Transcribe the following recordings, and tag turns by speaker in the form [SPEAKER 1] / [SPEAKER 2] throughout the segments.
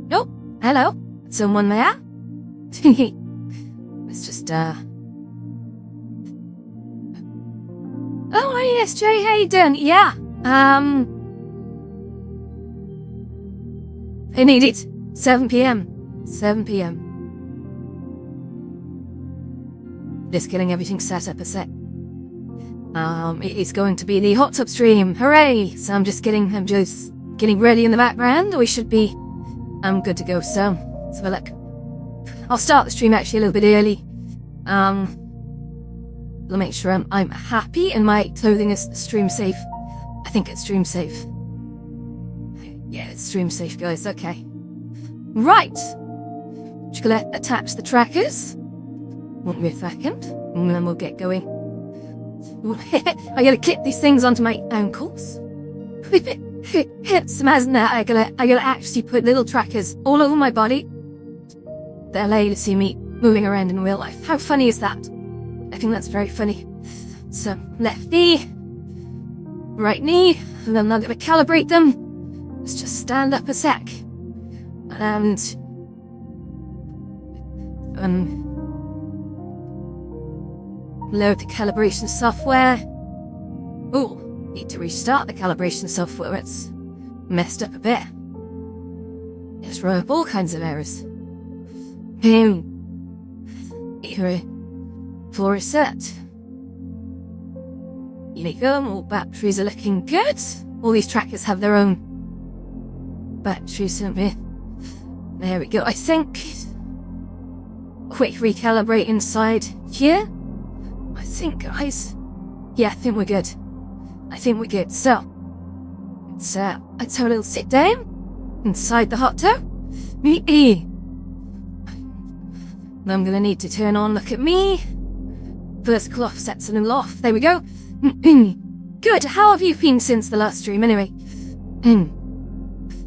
[SPEAKER 1] Oh, hello. Someone there? It's just, Oh, yes, Jay, how you doing? Yeah, I need it. 7 p.m. 7 p.m. Just getting everything set up a sec. It's going to be the hot tub stream. Hooray! So I'm just getting ready in the background. We should be, I'm good to go. So let's have a look. I'll start the stream actually a little bit early. I'll make sure I'm happy and my clothing is stream safe. I think it's stream safe. Yeah, it's stream safe, guys. Okay. Right. Just gonna attach the trackers. Won't be a second, and then we'll get going. I gotta clip these things onto my ankles. Imagine that I gotta actually put little trackers all over my body. They'll allow you to see me moving around in real life. How funny is that? I think that's very funny. So, left knee, right knee, and then I'm gonna calibrate them. Let's just stand up a sec. And load the calibration software. Oh, need to restart the calibration software. It's messed up a bit. It's thrown up all kinds of errors. Here, for reset. Here we go. All batteries are looking good. All these trackers have their own batteries, don't they? There we go. I think quick recalibrate inside here. I think, guys. Yeah, I think we're good. I think we're good. So, let's have a little sit down inside the hot tub. I'm gonna need to turn on, look at me. Vertical offsets and off. There we go. Good. How have you been since the last stream, anyway?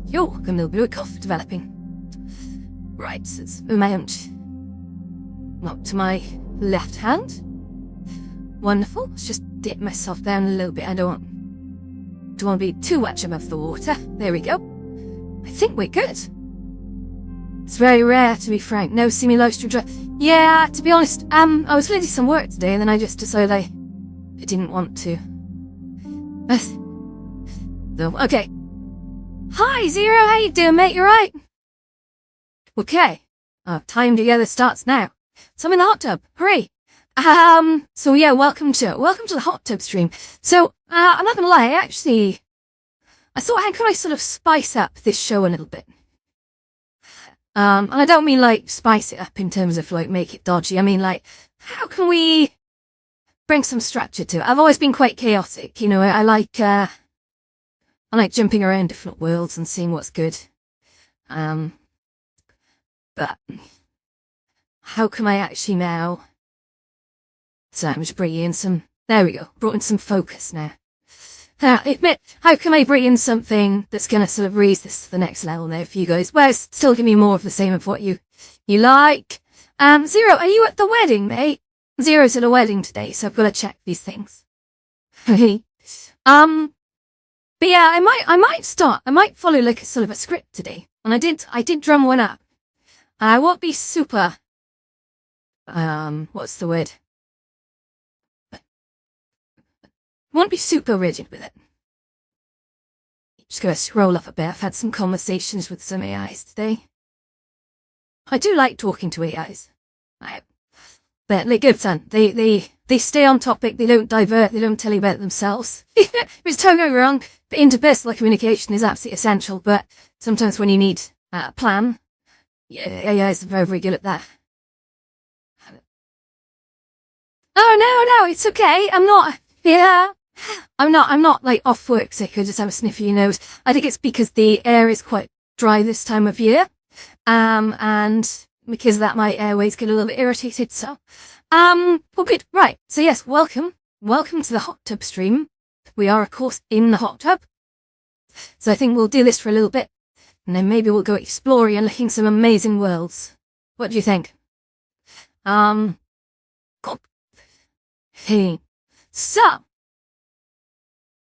[SPEAKER 1] Yo, got a little bit of cough developing. Right, so it's mount up to my left hand. Wonderful. Let's just dip myself down a little bit. I don't want to be too much above the water. There we go. I think we're good. It's very rare, to be frank. No semi live stream dry. Yeah, to be honest, I was going to do some work today, and then I just decided I didn't want to. So, okay. Hi, Zero. How you doing, mate? You right? Okay. Our time together starts now. So I'm in the hot tub. Hooray. So yeah, welcome to the hot tub stream. So, I'm not gonna lie, I thought, how could I sort of spice up this show a little bit? And I don't mean like spice it up in terms of like make it dodgy. I mean like, how can we bring some structure to it? I've always been quite chaotic, you know. I like jumping around different worlds and seeing what's good. But how can I actually now? So I'm just bringing in some. There we go. Brought in some focus now. How can I bring in something that's gonna sort of raise this to the next level now for you guys? Well, still give me more of the same of what you like. Zero, are you at the wedding, mate? Zero's at a wedding today, so I've got to check these things. But yeah, I might follow like a sort of a script today. And I did drum one up. I won't be super, what's the word? Won't be super rigid with it. Just gonna scroll up a bit. I've had some conversations with some AIs today. I do like talking to AIs. But they're good, son. They stay on topic, they don't divert, they don't tell you about themselves. Which don't get me wrong, but interpersonal communication is absolutely essential, but sometimes when you need a plan, yeah, AIs are very, very good at that. Oh, no, it's okay. I'm not like off work sick. I just have a sniffy nose. I think it's because the air is quite dry this time of year. And because of that, my airways get a little bit irritated. So, well, good. Right. So yes, welcome to the hot tub stream. We are, of course, in the hot tub. So I think we'll do this for a little bit, and then maybe we'll go exploring and looking some amazing worlds. What do you think? Cool. Hey. So,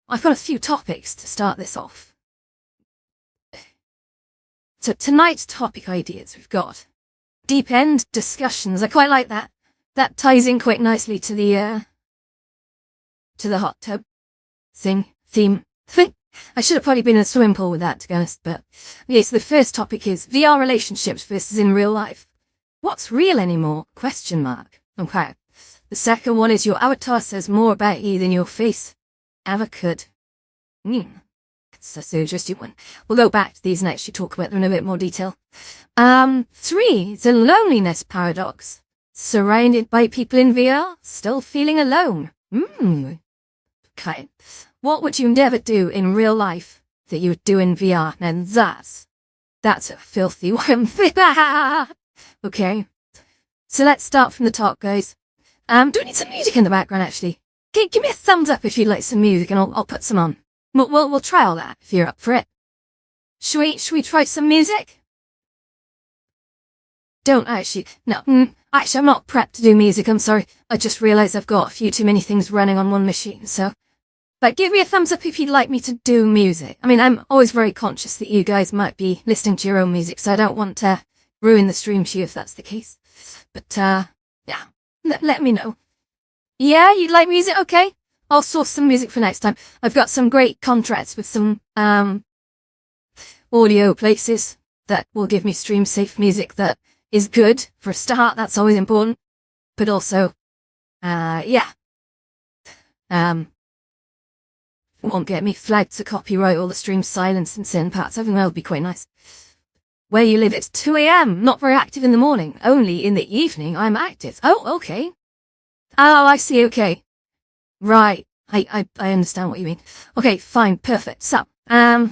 [SPEAKER 1] I've got a few topics to start this off. So tonight's topic ideas, we've got deep end discussions. I quite like that. That ties in quite nicely to the hot tub theme. I should have probably been in a swimming pool with that, to be honest, but yeah, so the first topic is VR relationships versus in real life. What's real anymore? Question mark. Okay. The second one is your avatar says more about you than your face ever could. It's a so interesting one. We'll go back to these and actually talk about them in a bit more detail. 3, it's a loneliness paradox. Surrounded by people in VR, still feeling alone. Okay. What would you never do in real life that you would do in VR? And that's a filthy one. Okay. So let's start from the top, guys. Do we need some music in the background, actually? Give me a thumbs up if you'd like some music and I'll put some on. We'll try all that if you're up for it. Should we try some music? Don't actually. No. Actually, I'm not prepped to do music, I'm sorry. I just realised I've got a few too many things running on one machine, so. But give me a thumbs up if you'd like me to do music. I mean, I'm always very conscious that you guys might be listening to your own music, so I don't want to ruin the stream to you if that's the case. But, yeah. Let me know. Yeah, you'd like music? Okay. I'll source some music for next time. I've got some great contracts with some, audio places that will give me stream safe music that is good for a start. That's always important. But also, yeah. Won't get me flagged to copyright all the stream silence in certain parts. I think that'll be quite nice. Where you live, it's 2 a.m. Not very active in the morning. Only in the evening I'm active. Oh, okay. Oh, I see. Okay. Right. I understand what you mean. Okay, fine. Perfect. So, so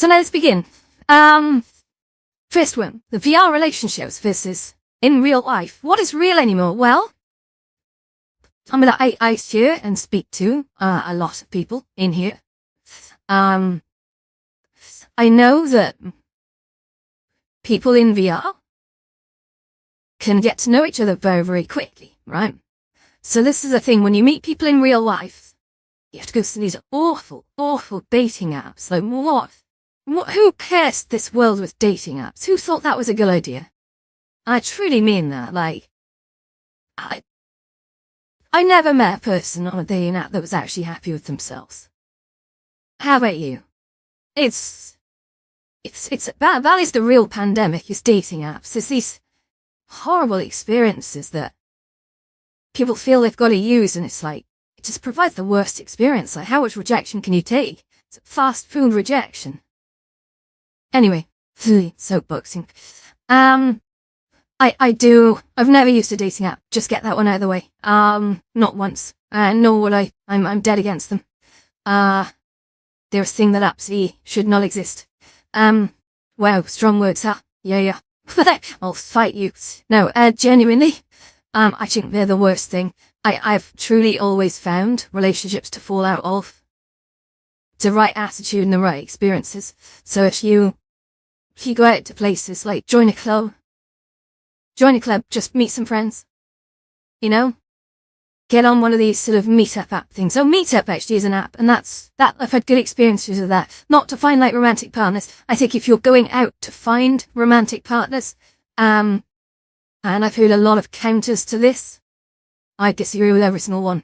[SPEAKER 1] now let's begin. First one, the VR relationships versus in real life. What is real anymore? Well, I'm gonna ice here and speak to a lot of people in here. I know that people in VR can get to know each other very, very quickly, right? So this is the thing, when you meet people in real life, you have to go through these awful, awful dating apps. Like, who cursed this world with dating apps? Who thought that was a good idea? I truly mean that. Like, I never met a person on a dating app that was actually happy with themselves. How about you? That is the real pandemic, is dating apps. It's these horrible experiences that people feel they've got to use, and it's like, it just provides the worst experience. Like, how much rejection can you take? It's fast food rejection. Anyway, soapboxing. I've never used a dating app. Just get that one out of the way. Not once. Nor would I. I'm dead against them. They're a thing that absolutely should not exist. Wow, strong words, huh? Yeah. I'll fight you. No, genuinely, I think they're the worst thing. I've truly always found relationships to fall out of the right attitude and the right experiences. So if you go out to places like join a club, just meet some friends, you know? Get on one of these sort of meetup app things. So Meetup actually is an app, and I've had good experiences with that. Not to find like romantic partners. I think if you're going out to find romantic partners, and I've heard a lot of counters to this, I disagree with every single one.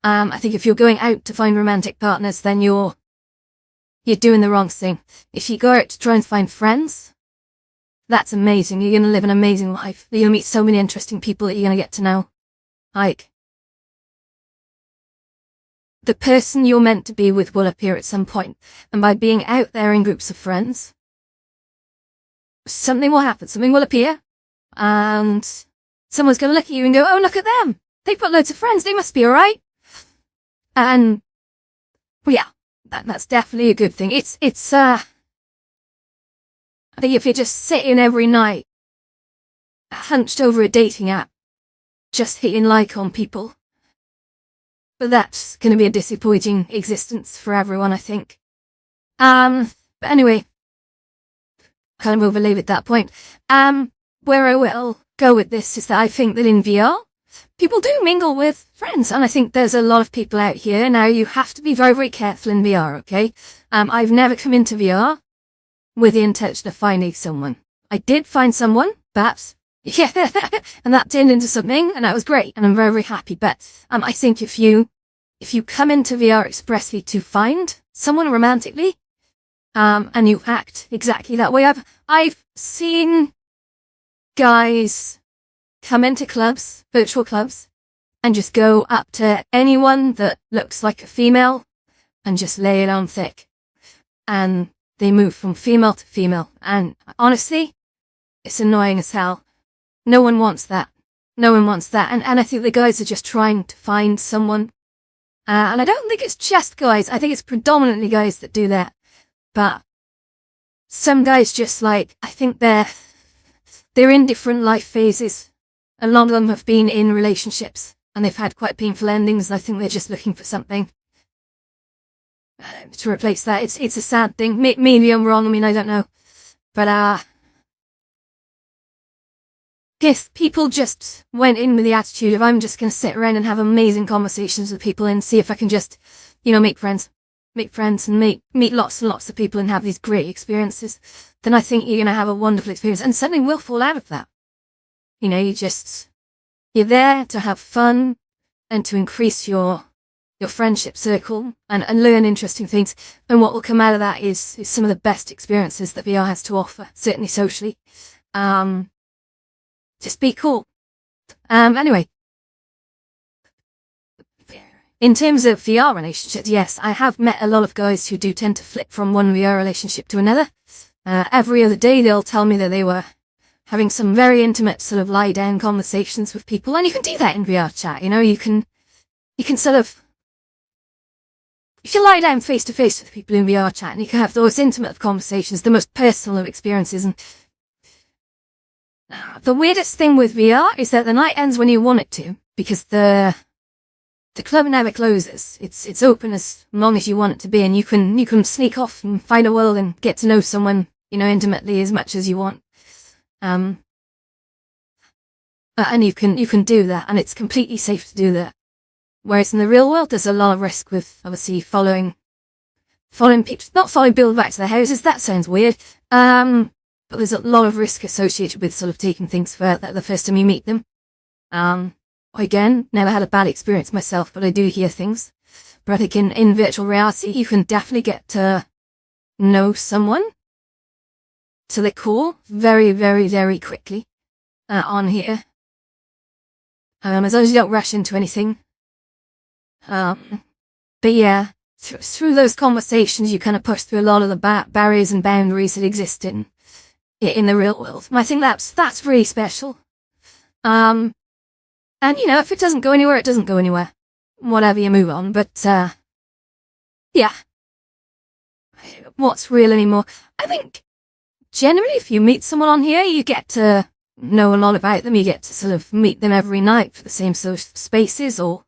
[SPEAKER 1] I think if you're going out to find romantic partners, then you're doing the wrong thing. If you go out to try and find friends, that's amazing. You're going to live an amazing life. You'll meet so many interesting people that you're going to get to know. Like, the person you're meant to be with will appear at some point. And by being out there in groups of friends, something will happen. Something will appear. And someone's going to look at you and go, oh, look at them. They've got loads of friends. They must be all right. And, well, yeah, that's definitely a good thing. I think if you're just sitting every night, hunched over a dating app, just hitting like on people, but that's going to be a disappointing existence for everyone, I think. But anyway, kind of overlaid that point. Where I will go with this is that I think that in VR, people do mingle with friends, and I think there's a lot of people out here. Now, you have to be very, very careful in VR, okay? I've never come into VR with the intention of finding someone. I did find someone, but yeah, and that turned into something, and that was great, and I'm very, very happy. But I think if you come into VR expressly to find someone romantically, and you act exactly that way, I've seen guys come into clubs, virtual clubs, and just go up to anyone that looks like a female and just lay it on thick. And they move from female to female. And honestly, it's annoying as hell. No one wants that. No one wants that. And I think the guys are just trying to find someone. And I don't think it's just guys. I think it's predominantly guys that do that. But some guys just I think they're in different life phases. A lot of them have been in relationships and they've had quite painful endings, and I think they're just looking for something to replace that. It's a sad thing. Maybe I'm wrong. I mean, I don't know. But if people just went in with the attitude of, I'm just going to sit around and have amazing conversations with people and see if I can just, make friends and meet lots and lots of people and have these great experiences, then I think you're going to have a wonderful experience, and something will fall out of that. You're there to have fun and to increase your friendship circle and learn interesting things. And what will come out of that is some of the best experiences that VR has to offer, certainly socially. Just be cool. Anyway, in terms of VR relationships, yes, I have met a lot of guys who do tend to flip from one VR relationship to another. Every other day they'll tell me that they were having some very intimate sort of lie down conversations with people, and you can do that in VR chat. You can sort of, if you lie down face to face with people in VR chat, and you can have those intimate conversations, the most personal of experiences. And the weirdest thing with VR is that the night ends when you want it to, because the club never closes. It's open as long as you want it to be, and you can sneak off and find a world and get to know someone, intimately as much as you want. And you can do that, and it's completely safe to do that. Whereas in the real world, there's a lot of risk with, obviously, following people, not following people back to their houses. That sounds weird. But there's a lot of risk associated with sort of taking things further the first time you meet them. Again, never had a bad experience myself, but I do hear things. But I think in virtual reality, you can definitely get to know someone to the core very, very, very quickly on here. As long as you don't rush into anything. But yeah, through those conversations, you kind of push through a lot of the barriers and boundaries that exist in the real world. And I think that's really special. And if it doesn't go anywhere, it doesn't go anywhere. Whatever, you move on. But yeah, what's real anymore? I think generally, if you meet someone on here, you get to know a lot about them. You get to sort of meet them every night for the same social spaces, or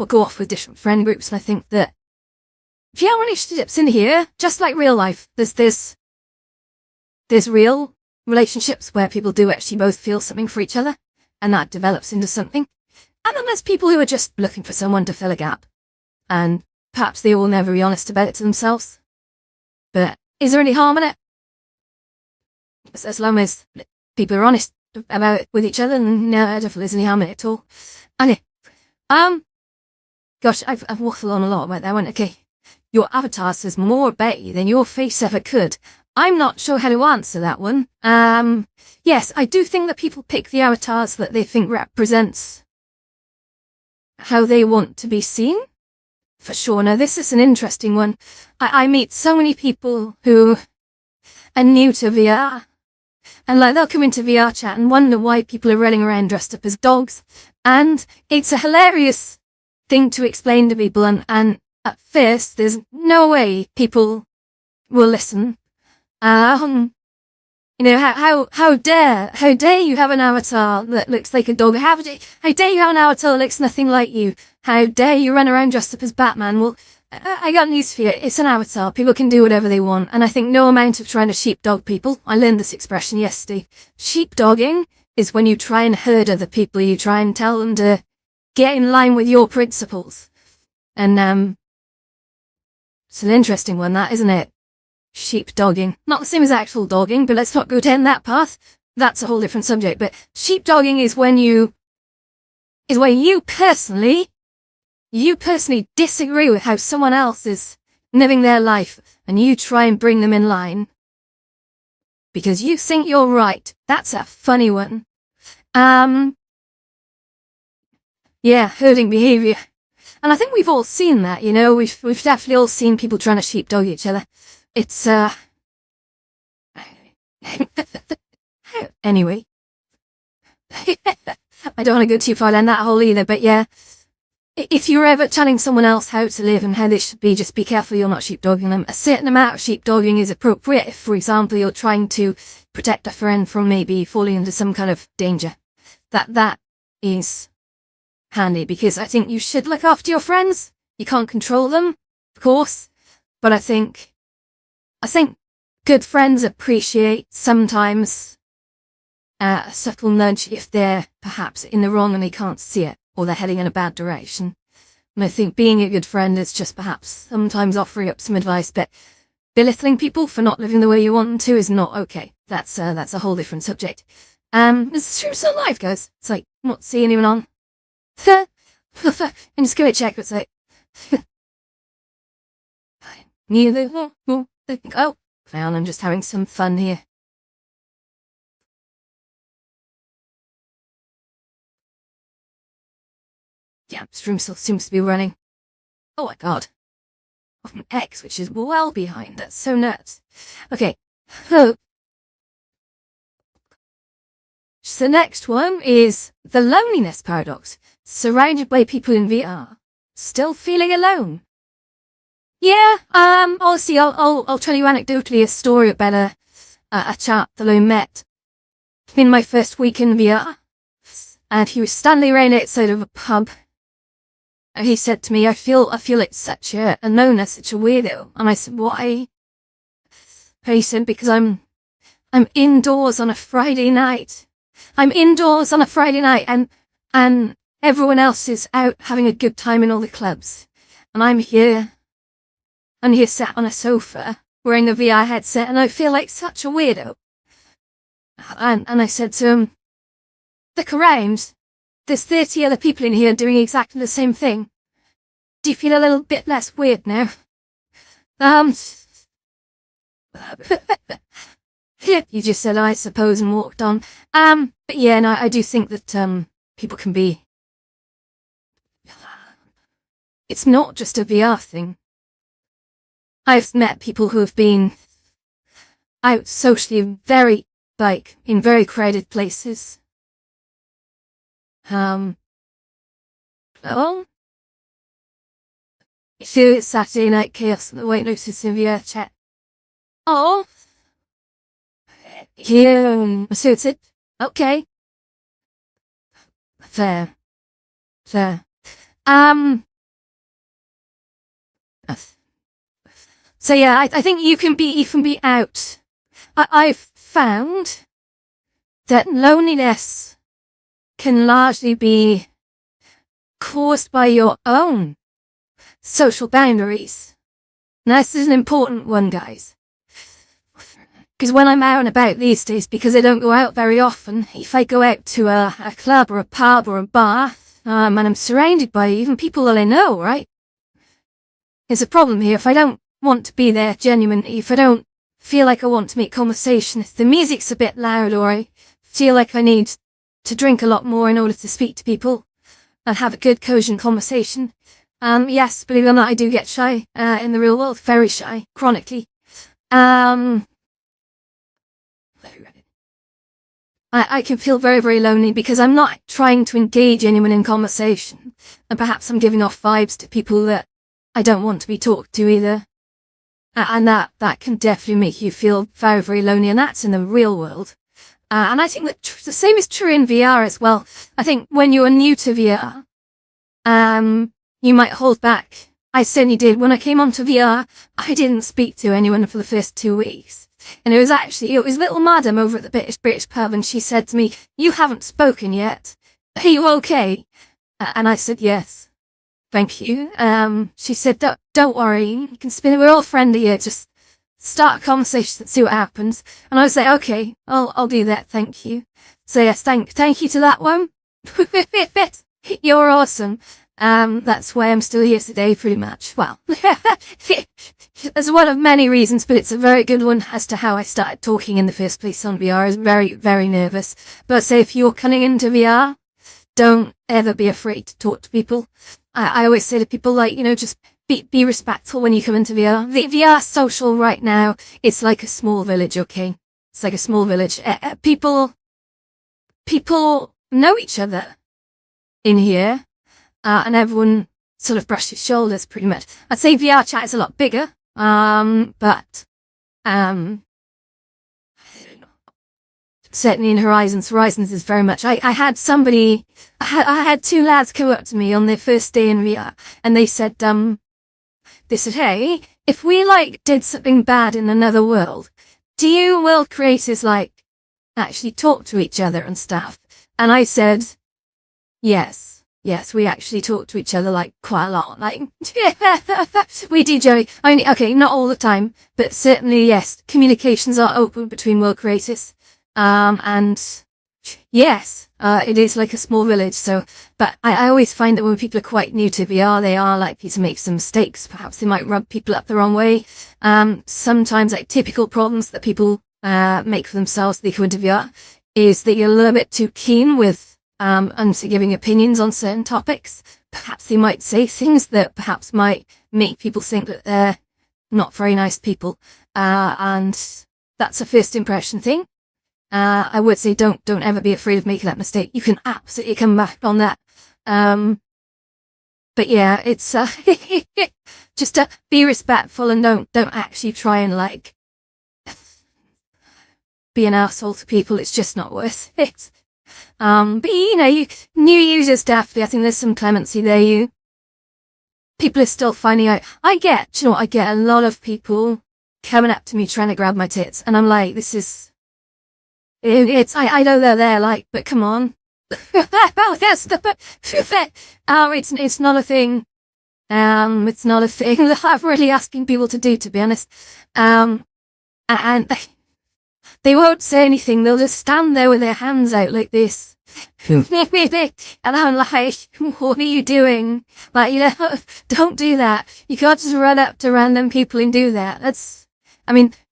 [SPEAKER 1] go off with different friend groups. And I think that VR relationships in here, just like real life, there's real relationships where people do actually both feel something for each other, and that develops into something. And then there's people who are just looking for someone to fill a gap, and perhaps they will never be honest about it to themselves. But is there any harm in it? As long as people are honest about it with each other, no, I don't feel there's any harm in it at all. Okay. Gosh, I've waffled on a lot about that one. Okay. Your avatar says more about you than your face ever could. I'm not sure how to answer that one. Yes, I do think that people pick the avatars that they think represents how they want to be seen. For sure. Now, this is an interesting one. I meet so many people who are new to VR. And they'll come into VR chat and wonder why people are running around dressed up as dogs. And it's a hilarious thing to explain to people. And at first, there's no way people will listen. How dare you have an avatar that looks like a dog? How dare you have an avatar that looks nothing like you? How dare you run around dressed up as Batman? Well, I got news for you. It's an avatar. People can do whatever they want. And I think no amount of trying to sheepdog people. I learned this expression yesterday. Sheepdogging is when you try and herd other people. You try and tell them to get in line with your principles. And, it's an interesting one, that, isn't it? Sheepdogging. Not the same as actual dogging, but let's not go down that path. That's a whole different subject. But sheepdogging is when you personally disagree with how someone else is living their life, and you try and bring them in line because you think you're right. That's a funny one. Yeah, herding behavior. And I think we've all seen that, you know, we've definitely all seen people trying to sheepdog each other. It's, anyway. I don't want to go too far down that hole either, but yeah. If you're ever telling someone else how to live and how they should be, just be careful you're not sheepdogging them. A certain amount of sheepdogging is appropriate if, for example, you're trying to protect a friend from maybe falling into some kind of danger. That is handy, because I think you should look after your friends. You can't control them, of course, but I think good friends appreciate sometimes a subtle nudge if they're perhaps in the wrong and they can't see it, or they're heading in a bad direction. And I think being a good friend is just perhaps sometimes offering up some advice, but belittling people for not living the way you want them to is not okay. That's a whole different subject. Is Stream still live, guys? It's like, I'm not seeing anyone on. And just go and check what's like. Oh, found I'm just having some fun here. Yeah, stream still seems to be running. Oh my god. Off an X, which is well behind. That's so nuts. Okay. So the next one is the loneliness paradox. Surrounded by people in VR, still feeling alone. Yeah, honestly, I'll tell you anecdotally a story about a chap that I met in my first week in VR, and he was standing around outside of a pub, and he said to me, I feel like such a loner, such a weirdo. And I said, why? He said, because I'm indoors on a Friday night. I'm indoors on a Friday night, and everyone else is out having a good time in all the clubs. And I'm here sat on a sofa, wearing the VR headset, and I feel like such a weirdo. And I said to him, look around. There's 30 other people in here doing exactly the same thing. Do you feel a little bit less weird now? You just said, I suppose, and walked on. But yeah, no, I do think that, people can be... It's not just a VR thing. I've met people who have been out socially in very crowded places. Well, it's Saturday Night Chaos at the White Lotus in VR chat. Oh. Here, suited. Okay. Fair. So yeah, I think you can be out. I've found that loneliness can largely be caused by your own social boundaries. Now, this is an important one, guys. Because when I'm out and about these days, because I don't go out very often, if I go out to a club or a pub or a bar, and I'm surrounded by even people that I know, right? There's a problem here. If I don't want to be there genuinely, if I don't feel like I want to make conversation, if the music's a bit loud, or I feel like I need to drink a lot more in order to speak to people and have a good, cogent conversation. Yes, believe it or not, I do get shy in the real world. Very shy, chronically. I can feel very, very lonely because I'm not trying to engage anyone in conversation. And perhaps I'm giving off vibes to people that I don't want to be talked to either. And that can definitely make you feel very, very lonely. And that's in the real world. And I think that the same is true in VR as well. I think when you're new to VR, you might hold back. I certainly did. When I came onto VR, I didn't speak to anyone for the first 2 weeks. And it was little madam over at the British pub, and she said to me, "You haven't spoken yet. Are you okay?" And I said, "Yes. Thank you." She said, don't worry. You can spin. We're all friendly here. Just start a conversation and see what happens. And I was like, "Okay, I'll do that. Thank you." So yes, thank you to that one. You're awesome. That's why I'm still here today, pretty much. Well, there's one of many reasons, but it's a very good one as to how I started talking in the first place on VR. I was very, very nervous. But say if you're coming into VR, don't ever be afraid to talk to people. I always say to people, like, just be respectful when you come into VR. The VR social right now, it's like a small village, okay? It's like a small village. People know each other in here. And everyone sort of brushes shoulders pretty much. I'd say VR chat is a lot bigger, but certainly in Horizons is very much. I had somebody, I had two lads come up to me on their first day in VR, and they said, "Hey, if we did something bad in another world, do you world creators actually talk to each other and stuff?" And I said, "Yes. Yes, we actually talk to each other quite a lot. We do, Joey. Okay, not all the time, but certainly yes. Communications are open between world creators. And yes, it is like a small village. So, but I always find that when people are quite new to VR, they are likely to make some mistakes. Perhaps they might rub people up the wrong way. Sometimes typical problems that people make for themselves when they come into VR is that you're a little bit too keen with giving opinions on certain topics. Perhaps they might say things that perhaps might make people think that they're not very nice people. And that's a first impression thing. I would say don't ever be afraid of making that mistake. You can absolutely come back on that. But yeah, it's, just be respectful and don't actually try and be an asshole to people. It's just not worth it. But you new users definitely, I think there's some clemency there. People are still finding out. I get a lot of people coming up to me trying to grab my tits, and I'm like, I know they're there, but come on. It's not a thing. It's not a thing that I'm really asking people to do, to be honest. And they won't say anything. They'll just stand there with their hands out like this. And I'm like, what are you doing? Don't do that. You can't just run up to random people and do that.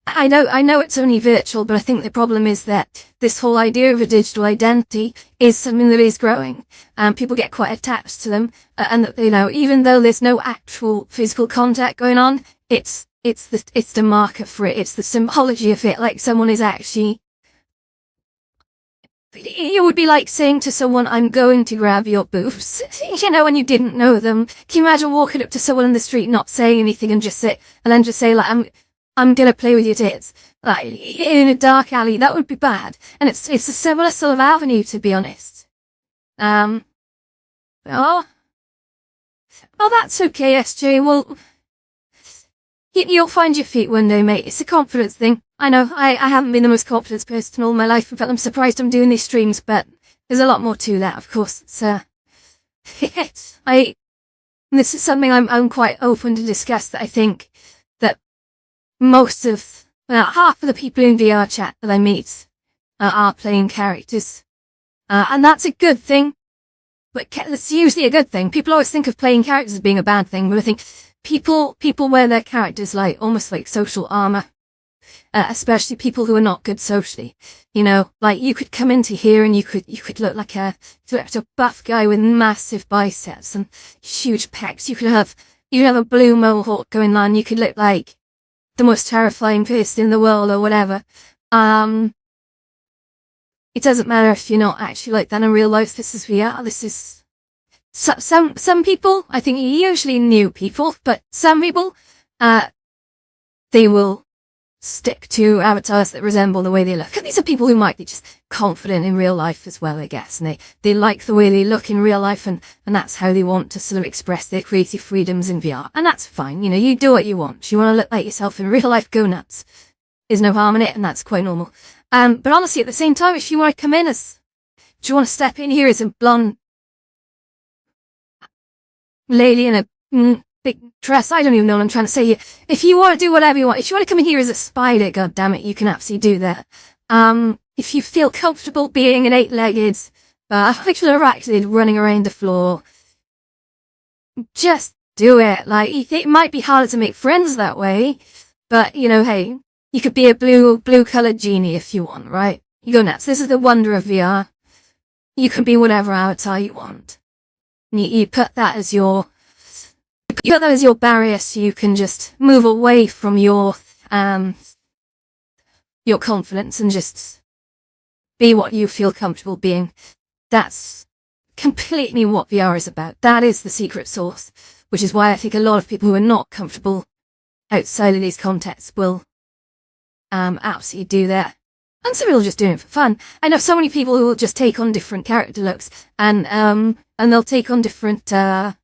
[SPEAKER 1] I know it's only virtual, but I think the problem is that this whole idea of a digital identity is something that is growing, and people get quite attached to them. And that, even though there's no actual physical contact going on, it's the marker for it. It's the symbology of it. Like someone is actually, it would be like saying to someone, "I'm going to grab your boobs," when you didn't know them. Can you imagine walking up to someone in the street, not saying anything, and then just say, I'm gonna play with your tits, in a dark alley? That would be bad. And it's a similar sort of avenue, to be honest. Oh, that's okay, SJ. Well, you'll find your feet one day, mate. It's a confidence thing. I know, I haven't been the most confident person in all my life. In fact, I'm surprised I'm doing these streams, but there's a lot more to that, of course. This is something I'm quite open to discuss, that I think that half of the people in VR chat that I meet are playing characters. And that's a good thing. but it's usually a good thing. People always think of playing characters as being a bad thing, but I think people wear their characters like, almost like social armor. Especially people who are not good socially. You know, like you could come into here and you could look like a buff guy with massive biceps and huge pecs. You could have a blue mohawk going on. You could look like the most terrifying person in the world or whatever. It doesn't matter if you're not actually like that in real life. This is VR. This is some people, I think usually new people, but some people, they will stick to avatars that resemble the way they look. And these are people who might be just confident in real life as well, I guess. And they like the way they look in real life, and that's how they want to sort of express their creative freedoms in VR. And that's fine. You know, you do what you want. If you want to look like yourself in real life, go nuts. There's no harm in it, and that's quite normal. But honestly, at the same time, if you want to come in as, do you want to step in here as a blonde lady in a big dress? I don't even know what I'm trying to say. If you want to do whatever you want, if you want to come in here as a spider, god damn it, you can absolutely do that. If you feel comfortable being an 8-legged arachnid running around the floor, just do it. Like, it might be harder to make friends that way, but you know, hey, you could be a blue-colored genie if you want, right? You go nuts. This is the wonder of VR. You can be whatever avatar you want. You put that as your barrier, so you can just move away from your confidence and just be what you feel comfortable being. That's completely what VR is about. That is the secret sauce, which is why I think a lot of people who are not comfortable outside of these contexts will absolutely do that. And some people are just doing it for fun. I know so many people who will just take on different character looks, and they'll take on different characters.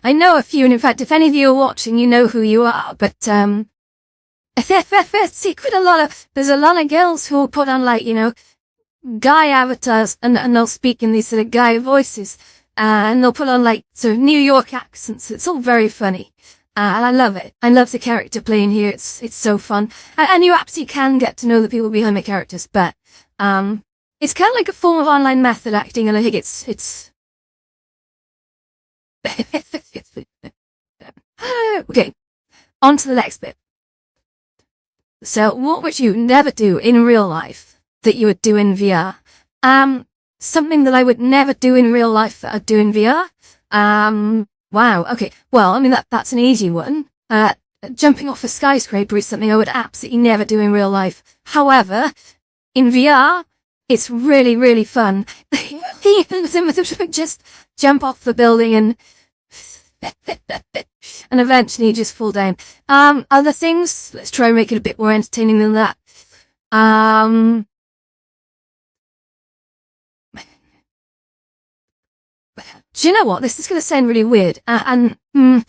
[SPEAKER 1] I know a few, and in fact, if any of you are watching, you know who you are, but there's a lot of girls who will put on, like, you know, guy avatars, and they'll speak in these sort of guy voices, and they'll put on, like, sort of New York accents. It's all very funny. And I love it. I love the character playing here. It's so fun. And you absolutely can get to know the people behind the characters, but, it's kind of like a form of online method acting, and I think it's okay. On to the next bit. So, what would you never do in real life that you would do in VR? Something that I would never do in real life that I'd do in VR? Wow, okay. Well, I mean, that's an easy one. Jumping off a skyscraper is something I would absolutely never do in real life. However, in VR, it's really, really fun. Just jump off the building and eventually just fall down. Other things, let's try and make it a bit more entertaining than that. Do you know what? This is going to sound really weird, and I'm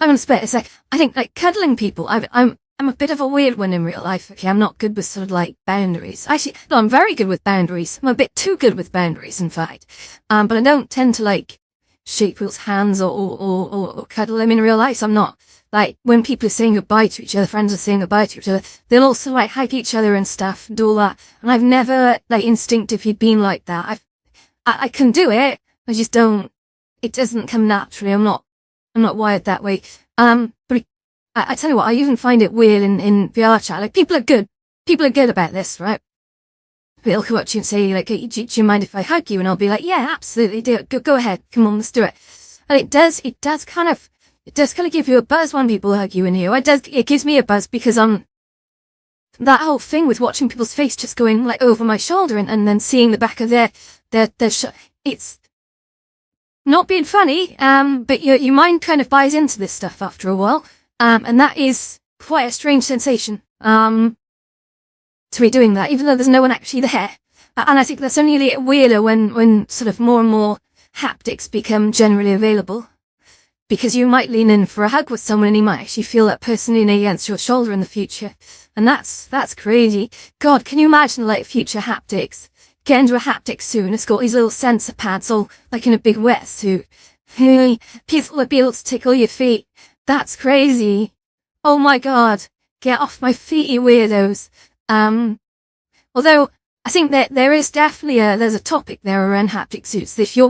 [SPEAKER 1] going to spit a sec. I think, like, cuddling people, I'm a bit of a weird one in real life. Okay, I'm not good with sort of like boundaries. Actually, no, I'm very good with boundaries. I'm a bit too good with boundaries, in fact. But I don't tend to like shake people's hands or cuddle them in real life. So I'm not like, when people are saying goodbye to each other, friends are saying goodbye to each other, they'll also like hug each other and stuff and do all that. And I've never like instinctively been like that. I can do it. I just don't. It doesn't come naturally. I'm not wired that way. But I tell you what, I even find it weird in VR chat. Like, people are good about this, right? They'll come up to you and say, like, hey, do you mind if I hug you? And I'll be like, yeah, absolutely, do it. Go ahead. Come on, let's do it. And it does kind of give you a buzz when people hug you in here. It gives me a buzz because that whole thing with watching people's face just going like over my shoulder and then seeing the back of their it's not being funny, but your mind kind of buys into this stuff after a while, and that is quite a strange sensation, to be doing that, even though there's no one actually there. And I think that's only a little weirder when sort of more and more haptics become generally available, because you might lean in for a hug with someone and you might actually feel that person leaning against your shoulder in the future, and that's crazy. God, can you imagine like future haptics? Get into a haptic soon. It's got these little sensor pads all like in a big wetsuit. People will be able to tickle your feet. That's crazy. Oh my God. Get off my feet, you weirdos. Although I think that there is definitely there's a topic there around haptic suits. If you're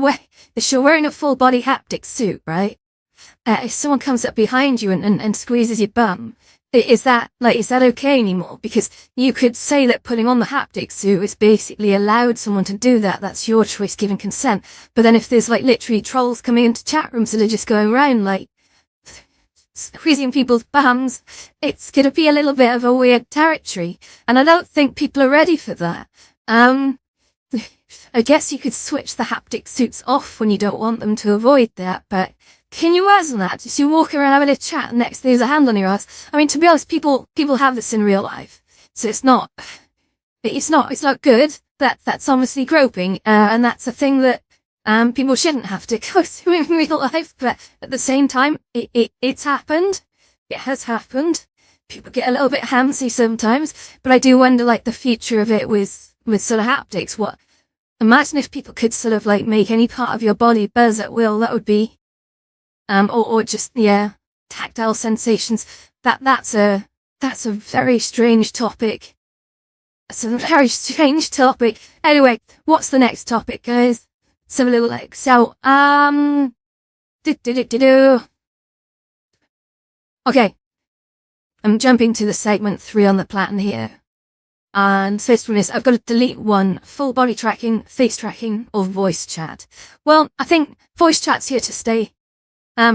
[SPEAKER 1] wearing a full body haptic suit, right? If someone comes up behind you and squeezes your bum, is that okay anymore? Because you could say that putting on the haptic suit is basically allowed someone to do that. That's your choice, given consent. But then if there's like literally trolls coming into chat rooms that are just going around like squeezing people's bums, it's gonna be a little bit of a weird territory. And I don't think people are ready for that. I guess you could switch the haptic suits off when you don't want them to avoid that, but can you imagine that? Just you walk around having a chat and next there's a hand on your ass. I mean, to be honest, people have this in real life. So it's not good. That's obviously groping, and that's a thing that, people shouldn't have to go through in real life, but at the same time, it's happened. It has happened. People get a little bit handsy sometimes, but I do wonder, like, the future of it with sort of haptics. Imagine if people could sort of, like, make any part of your body buzz at will. That would be, or just, yeah, tactile sensations. That's a very strange topic. It's a very strange topic. Anyway, what's the next topic, guys? So a little like, so, okay. I'm jumping to the segment 3 on the plan here. And first one is, I've got to delete one: full body tracking, face tracking, or voice chat. Well, I think voice chat's here to stay.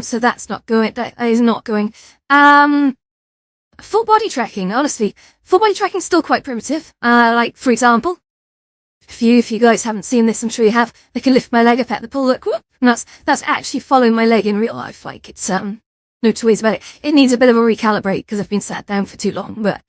[SPEAKER 1] So that's not going, that is not going. Full body tracking, honestly, full body tracking is still quite primitive. Like, for example, if you guys haven't seen this, I'm sure you have, I can lift my leg up at the pull, look, whoop, and that's actually following my leg in real life. Like, it's, no two ways about it. It needs a bit of a recalibrate because I've been sat down for too long, but,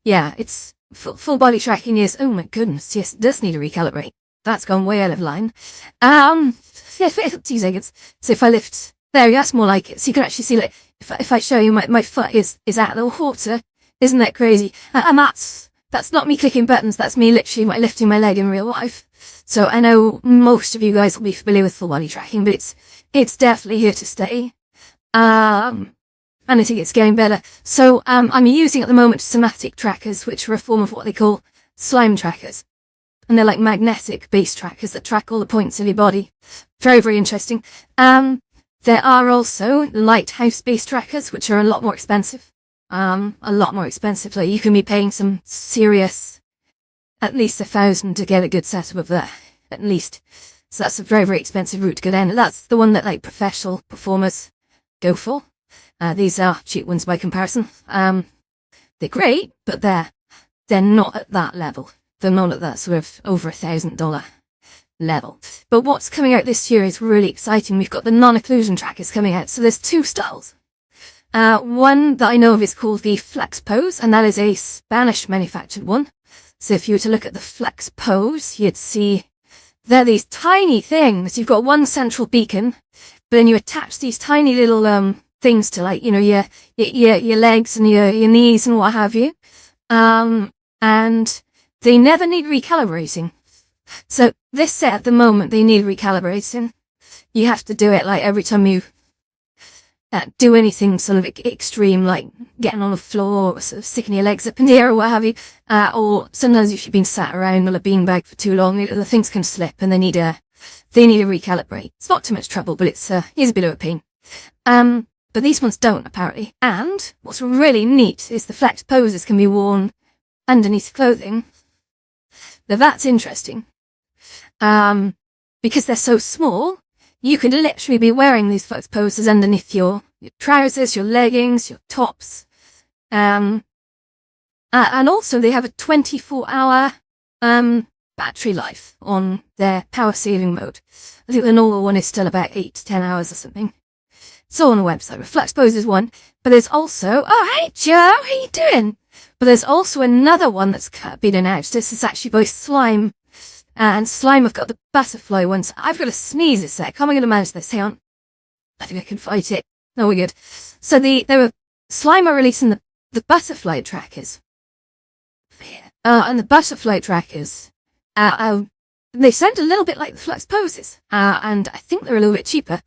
[SPEAKER 1] yeah, it's, full body tracking is, oh my goodness, yes, it does need a recalibrate. That's gone way out of line. 2 seconds. So if I lift, there, that's more like it. So you can actually see, like, if I show you my foot is out of the water, isn't that crazy? And that's not me clicking buttons, that's me literally lifting my leg in real life. So I know most of you guys will be familiar with full body tracking, but it's definitely here to stay. And I think it's getting better. So, I'm using at the moment somatic trackers, which are a form of what they call slime trackers. And they're like magnetic base trackers that track all the points of your body. Very, very interesting. There are also lighthouse base trackers, which are a lot more expensive. A lot more expensive. Like, you can be paying some serious, at least 1,000 to get a good setup of that. At least. So that's a very, very expensive route to go down. That's the one that, like, professional performers go for. These are cheap ones by comparison. They're great, but they're not at that level. They're not at that sort of over $1,000 level. But what's coming out this year is really exciting. We've got the non-occlusion trackers coming out. So there's 2 styles. One that I know of is called the Flex Pose, and that is a Spanish manufactured one. So if you were to look at the Flex Pose, you'd see they're these tiny things. You've got one central beacon, but then you attach these tiny little things to, like, you know, your legs and your knees and what have you. And they never need recalibrating. So this set at the moment, they need recalibrating. You have to do it like every time you do anything sort of extreme, like getting on the floor, or sort of sticking your legs up in the air or what have you. Or sometimes if you've been sat around on a beanbag for too long, the things can slip and they need a recalibrate. It's not too much trouble, but it's a bit of a pain. But these ones don't, apparently. And what's really neat is the Flex Poses can be worn underneath clothing. Now that's interesting. Because they're so small, you could literally be wearing these Flex Poses underneath your trousers, your leggings, your tops. And also they have a 24-hour battery life on their power saving mode. I think the normal one is still about 8 to 10 hours or something. It's all on the website. Flex Pose is one, but there's also, oh, hey Joe, how you doing? But there's also another one that's been announced. This is actually by Slime. And Slime have got the butterfly ones. I've got to sneeze a sec. How am I going to manage this? Hang on. I think I can fight it. No, we're good. So Slime are releasing the butterfly trackers. And the butterfly trackers, they sound a little bit like the Flex Poses. And I think they're a little bit cheaper.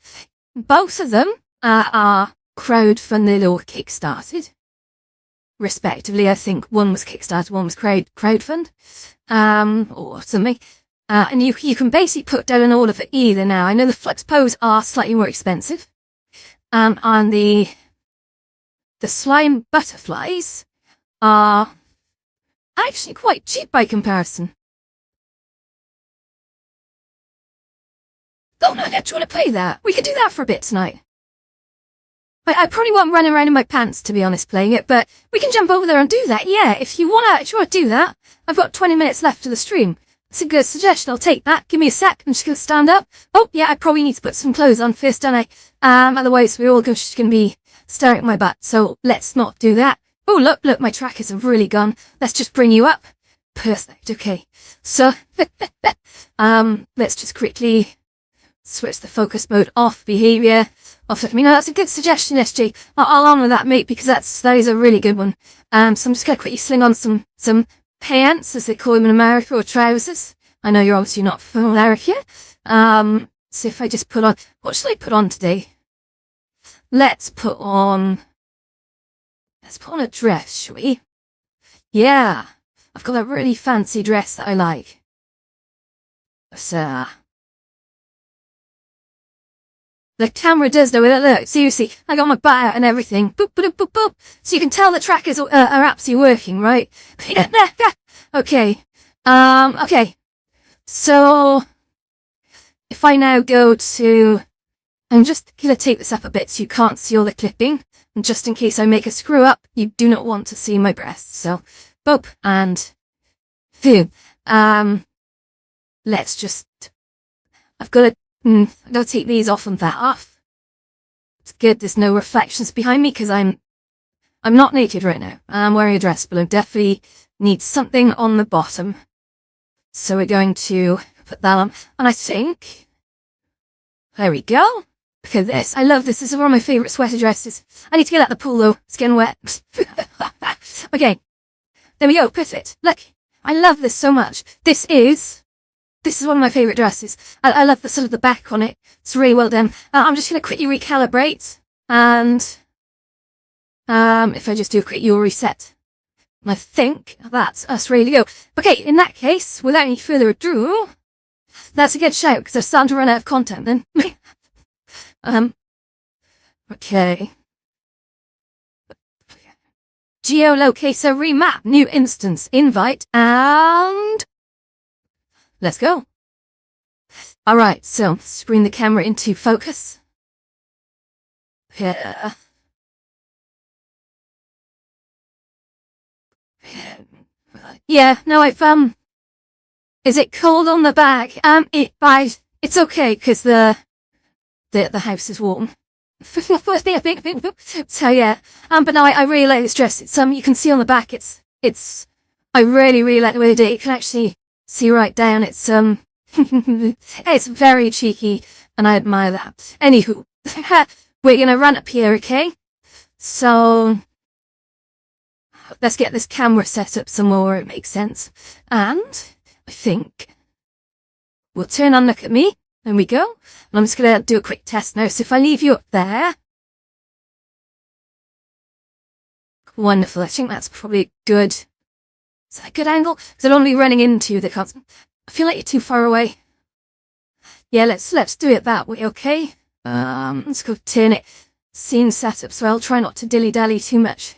[SPEAKER 1] Both of them are crowdfunded or kickstarted. respectively. I think one was Kickstarter, one was crowdfund, or something. And you can basically put down an order for either now. I know the Flux Pose are slightly more expensive. And the slime butterflies are actually quite cheap by comparison. Oh no, I don't want to play that. We could do that for a bit tonight. I probably won't run around in my pants, to be honest, playing it, but we can jump over there and do that. Yeah, if you want to do that. I've got 20 minutes left of the stream. It's a good suggestion. I'll take that. Give me a sec. I'm just going to stand up. Oh, yeah, I probably need to put some clothes on first, don't I? Otherwise we're all just going to be staring at my butt. So let's not do that. Oh, look, my trackers have really gone. Let's just bring you up. Perfect. Okay. So, let's just quickly switch the focus mode off, behavior off. I mean, that's a good suggestion, SG. I'll honour that, mate, because that is a really good one. So I'm just going to quickly sling on some pants, as they call them in America, or trousers. I know you're obviously not from America. So if I just put on, what should I put on today? Let's put on a dress, shall we? Yeah, I've got a really fancy dress that I like. So, the camera does though, look, seriously, I got my butt out and everything. Boop, boop, boop, boop. So you can tell the trackers are absolutely working, right? Okay. Okay. So, if I now go to, I'm just going to take this up a bit so you can't see all the clipping. And just in case I make a screw up, you do not want to see my breasts. So, boop, and phew. Let's just, I've got to take these off and that off. It's good there's no reflections behind me because I'm not naked right now. I'm wearing a dress below. Definitely need something on the bottom. So we're going to put that on. And I think, there we go. Look at this. I love this. This is one of my favourite sweater dresses. I need to get out the pool though. It's getting wet. Okay. There we go. Perfect. Look. I love this so much. This is one of my favourite dresses. I love the sort of the back on it. It's really well done. I'm just going to quickly recalibrate. And if I just do a quick UL reset. And I think that's us ready to go. Okay, in that case, without any further ado, that's a good shout, because I'm starting to run out of content then. Okay. Geolocator remap, new instance, invite, and let's go. Alright, so let's bring the camera into focus. Yeah. Yeah, no, is it cold on the back? It's okay, because the house is warm. So yeah, but no, I really like this dress. It's, you can see on the back, I really, really like the way they did it. You can actually see right down. It's, it's very cheeky, and I admire that. Anywho, we're gonna run up here, okay? So, let's get this camera set up some more, it makes sense. And, I think, we'll turn on, look at me. There we go. And I'm just going to do a quick test now. So if I leave you up there. Wonderful. I think that's probably good. Is that a good angle? Because I don't want to be running into the constant. I feel like you're too far away. Yeah, let's do it that way, okay? Let's go turn it. Scene setup, so I'll try not to dilly-dally too much.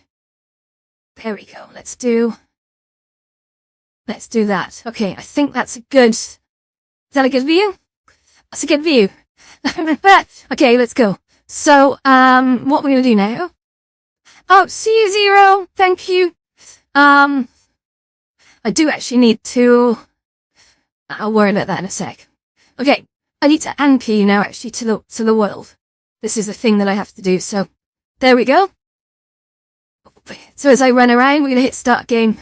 [SPEAKER 1] There we go. Let's do that. Okay, I think that's a good, is that a good view? That's a good view. Okay, let's go. So, what we're gonna do now? Oh, see you, Zero. Thank you. I do actually need to, I'll worry about that in a sec. Okay, I need to anchor you now actually to the world. This is a thing that I have to do, so there we go. So as I run around, we're gonna hit start game.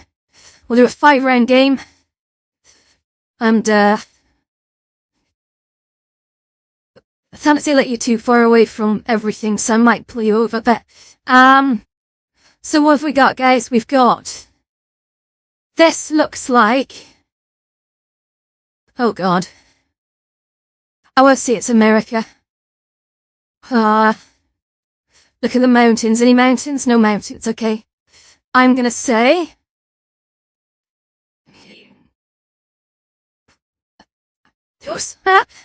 [SPEAKER 1] We'll do a 5-round game. And, I can't say that you're too far away from everything, so I might pull you over, but, so what have we got, guys? We've got, this looks like, oh god. I will see it's America. Look at the mountains. Any mountains? No mountains, okay. I'm gonna say...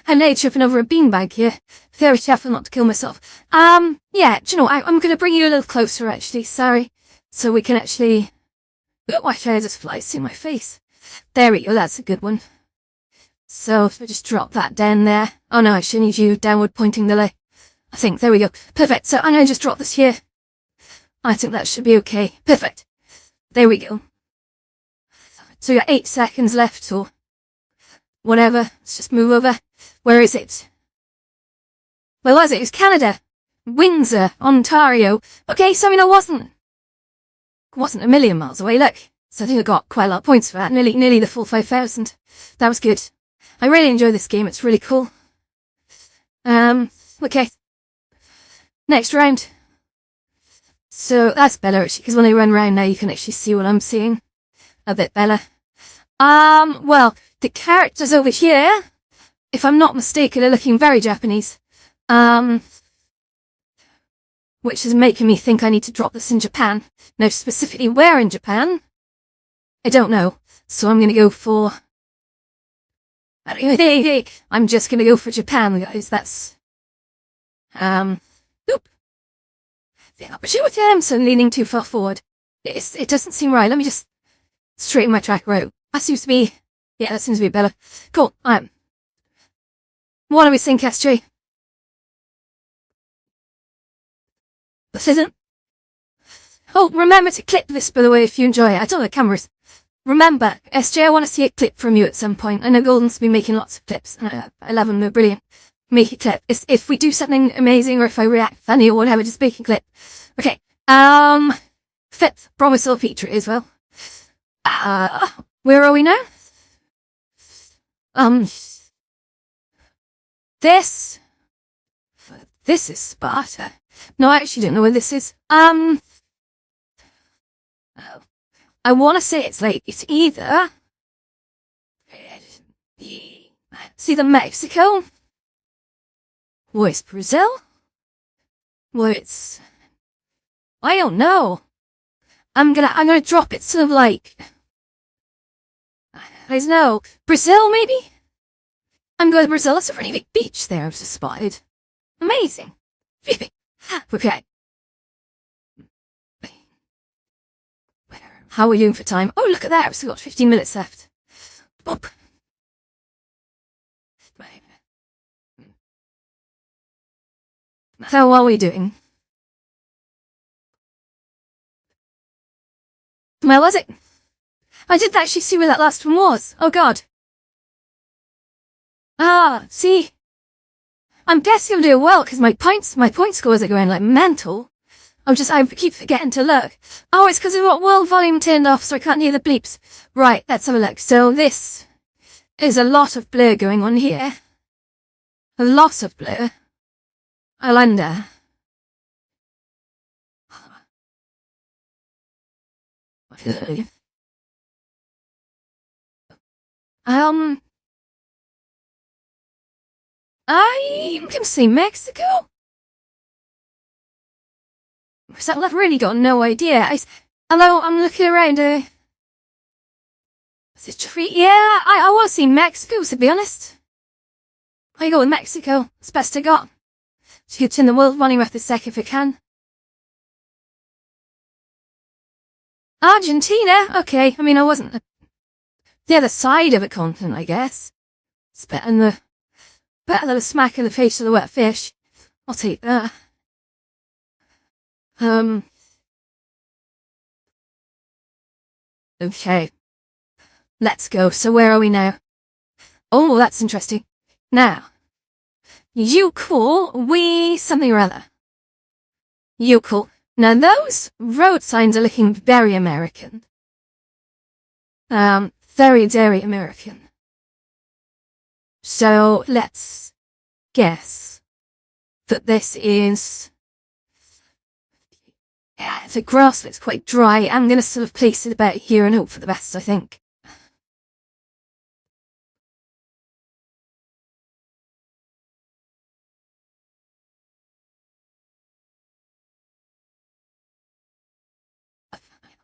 [SPEAKER 1] I'm nearly tripping over a beanbag here. Very careful not to kill myself. Yeah, do you know, I'm gonna bring you a little closer, actually, sorry. So we can actually... Watch out, just flies in my face. There we go, that's a good one. So, if I just drop that down there... Oh no, I should need you downward pointing the lay. I think, there we go. Perfect, so I'm gonna just drop this here. I think that should be okay. Perfect. There we go. So you got 8 seconds left, or... whatever, let's just move over. Where is it? Where was it? It was Canada. Windsor, Ontario. Okay, so I mean, I wasn't a million miles away, look. So I think I got quite a lot of points for that. Nearly the full 5,000. That was good. I really enjoy this game, it's really cool. Okay. Next round. So that's better, actually, because when I run around now, you can actually see what I'm seeing. A bit better. Well, the characters over here, if I'm not mistaken, are looking very Japanese. Which is making me think I need to drop this in Japan. Now, specifically where in Japan? I don't know. So I'm gonna go for... I'm just gonna go for Japan, guys. That's... Oop. The opportunity, I'm so leaning too far forward. It doesn't seem right. Let me just straighten my track out. That seems to be... Yeah, that seems to be better. Cool. What do we think, SJ? This isn't... Oh, remember to clip this, by the way, if you enjoy it. I don't know the cameras. Remember, SJ, I want to see a clip from you at some point. I know Golden's been making lots of clips, and I love them, they're brilliant. Make a clip. If we do something amazing, or if I react funny or whatever, just make a clip. Okay, fifth, promise I'll feature it as well. Where are we now? This is Sparta. No, I actually don't know where this is. I want to say it's either... It's either Mexico, or it's Brazil, or it's... I don't know. I'm gonna drop it sort of like... I don't know. Brazil, maybe? I'm going to Brazil. That's a really big beach there I've just spotted. Amazing. Okay. How are you doing for time? Oh, look at that. I've still got 15 minutes left. Boop. How are we doing? Where was it? I didn't actually see where that last one was. Oh, God. See? I'm guessing I'm doing well, because my point scores are going like mental. I keep forgetting to look. Oh, it's because I've got world volume turned off, so I can't hear the bleeps. Right, let's have a look. So this is a lot of blur going on here. A lot of blur. I wonder. I can see Mexico. I've really got no idea. Hello, I'm looking around. Is it tree? Yeah, I want to see Mexico, to be honest. I go with Mexico. It's best I got. To turn the world running with the sec if I can. Argentina? Okay, I mean, I wasn't the other side of a continent, I guess. It's better than a smack in the face of the wet fish. I'll take that. Okay. Let's go. So where are we now? Oh, that's interesting. Now, you call we something or other. You call. Now those road signs are looking very American. Very, very American. So let's guess that this is... Yeah, the grass looks quite dry. I'm going to sort of place it about here and hope for the best, I think.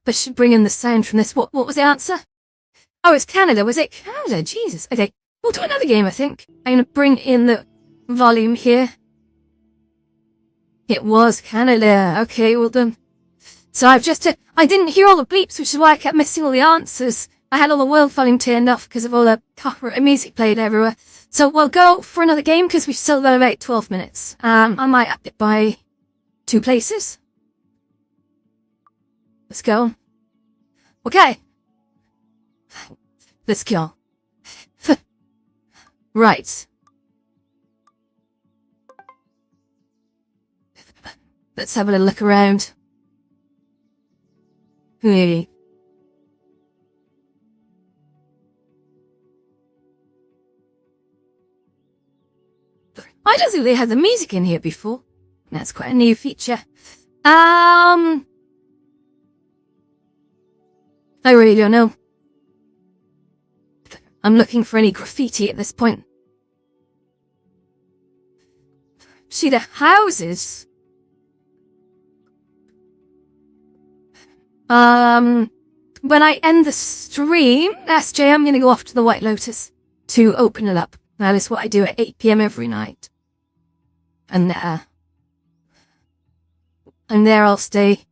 [SPEAKER 1] I should bring in the sound from this. What was the answer? Oh, it's Canada. Was it Canada? Jesus. Okay. We'll do another game, I think. I'm gonna bring in the volume here. It was Canada. Okay, well done. So I didn't hear all the bleeps, which is why I kept missing all the answers. I had all the world volume turned off because of all the copyright music played everywhere. So we'll go for another game because we've still got about 12 minutes. I might up it by 2 places. Let's go. Okay. Let's go. Right. Let's have a little look around. Hey. I don't think they had the music in here before. That's quite a new feature. I really don't know. I'm looking for any graffiti at this point. See the houses? When I end the stream, SJ, I'm gonna go off to the White Lotus to open it up. That is what I do at 8 PM every night. And there I'll stay.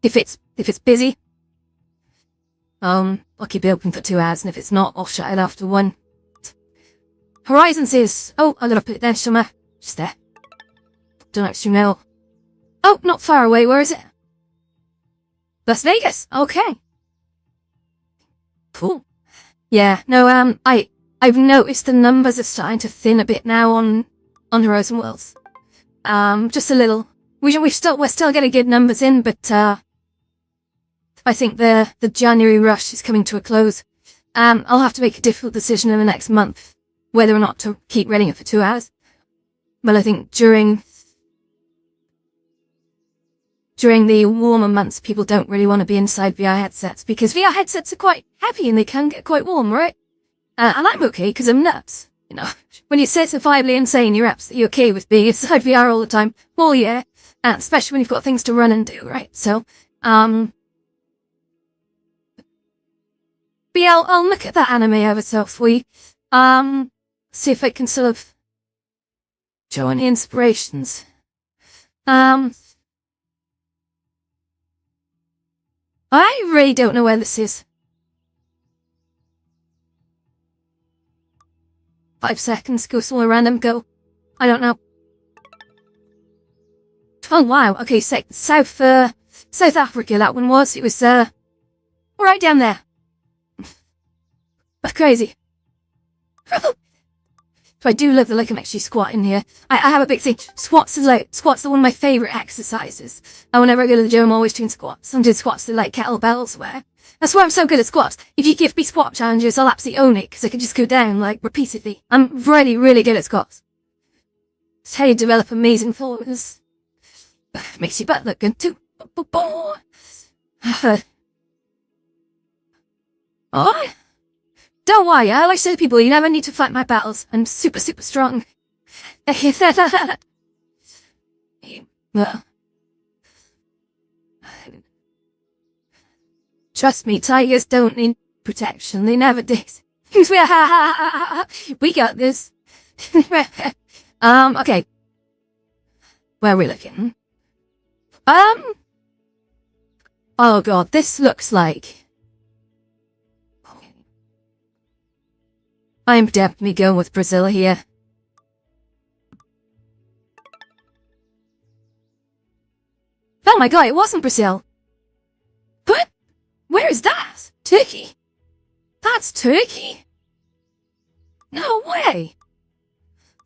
[SPEAKER 1] If it's busy, I'll keep it open for 2 hours, and if it's not, I'll shut it after 1. Horizons is, oh, I gotta put it there somewhere. Just there. Don't actually know. Oh, not far away, where is it? Las Vegas, okay. Cool. Yeah, no, I've noticed the numbers are starting to thin a bit now on Horizon Worlds. Just a little. We're still getting good numbers in, but, I think the January rush is coming to a close. I'll have to make a difficult decision in the next month, whether or not to keep running it for 2 hours. Well, I think during the warmer months, people don't really want to be inside VR headsets, because VR headsets are quite heavy and they can get quite warm, right? And I'm okay, because I'm nuts. You know, when you're certifiably insane, you're absolutely okay with being inside VR all the time. Well, yeah. Especially when you've got things to run and do, right? So, but yeah, I'll look at that anime over for you. See if I can sort of show any inspirations. I really don't know where this is. 5 seconds, go somewhere random, go. I don't know. Oh wow, okay, South Africa that one was. It was, right down there. That's crazy. I do love the look of actually squatting here. I have a big thing. Squats are one of my favourite exercises. And whenever I go to the gym, I'm always doing squats. Some do squats, they're like kettlebells, where. That's why I'm so good at squats. If you give me squat challenges, I'll absolutely own it, because I can just go down, like, repeatedly. I'm really, really good at squats. It's how you develop amazing followers. Makes your butt look good too. Oh. Don't worry, I always say to people, you never need to fight my battles. I'm super, super strong. Trust me, tigers don't need protection. They never did. We got this. Okay. Where are we looking? Oh god, this looks like... I'm definitely going with Brazil here. Oh my god, it wasn't Brazil. But where is that? Turkey? That's Turkey? No way.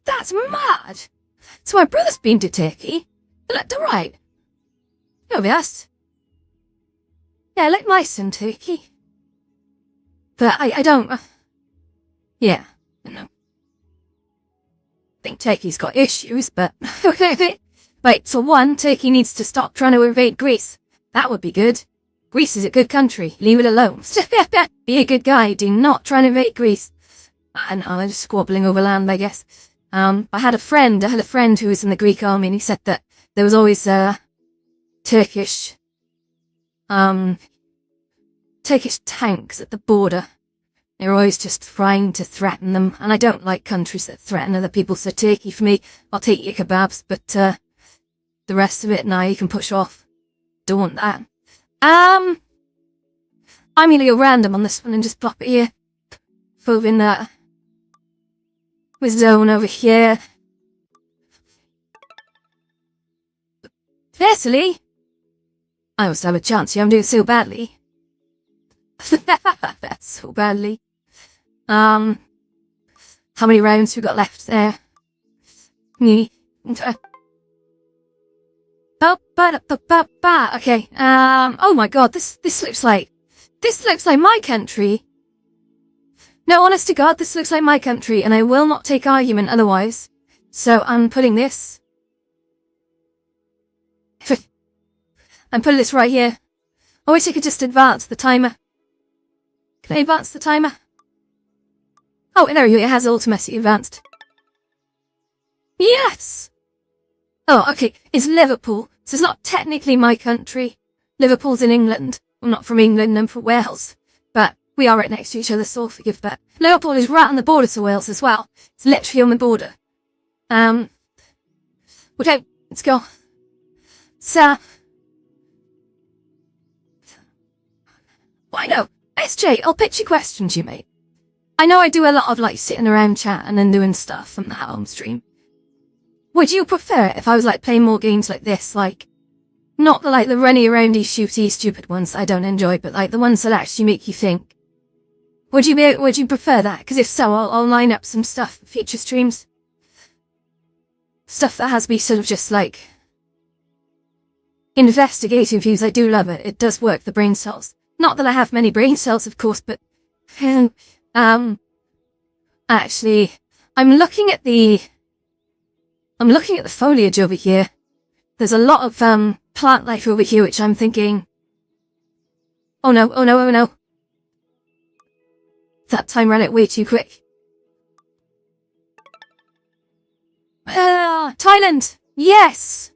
[SPEAKER 1] That's mad. So my brother's been to Turkey. Left to right. No, yes. Yeah, like mice in Turkey. But I don't... Yeah, I know. I think Turkey's got issues, but... Right, so 1, Turkey needs to stop trying to invade Greece. That would be good. Greece is a good country. Leave it alone. Be a good guy. Do not try and invade Greece. And I'm just squabbling over land, I guess. I had a friend who was in the Greek army, and he said that there was always, Turkish, Turkish tanks at the border. They're always just trying to threaten them, and I don't like countries that threaten other people, so Turkey for me, I'll take your kebabs, but the rest of it, now you can push off. Don't want that. I'm gonna go random on this one and just plop it here. Move in that. With zone over here. Firstly, I must have a chance here, I'm doing so badly. That's so badly. How many rounds we got left there? Okay. Oh my god, this looks like my country. No, honest to god, this looks like my country, and I will not take argument otherwise. So I'm putting this. I'm putting this right here. I wish I could just advance the timer. Can I advance the timer? Oh, there we go, it has automatically advanced. Yes! Oh, okay, it's Liverpool, so it's not technically my country. Liverpool's in England. I'm not from England, I'm from Wales. But we are right next to each other, so I'll forgive that. Liverpool is right on the border to Wales as well. It's literally on the border. Okay, let's go. So, why no? SJ, I'll pitch you questions, you mate. I know I do a lot of like sitting around chatting and doing stuff on the home stream. Would you prefer it if I was like playing more games like this, like not the the runny aroundy shooty stupid ones that I don't enjoy, but like the ones that actually make you think? Would you prefer that? Because if so, I'll line up some stuff for future streams. Stuff that has me sort of just like investigating views. I do love it. It does work the brain cells. Not that I have many brain cells, of course, but actually, I'm looking at the foliage over here. There's a lot of plant life over here, which I'm thinking, oh no, oh no, oh no. That time ran out way too quick. Thailand! Yes!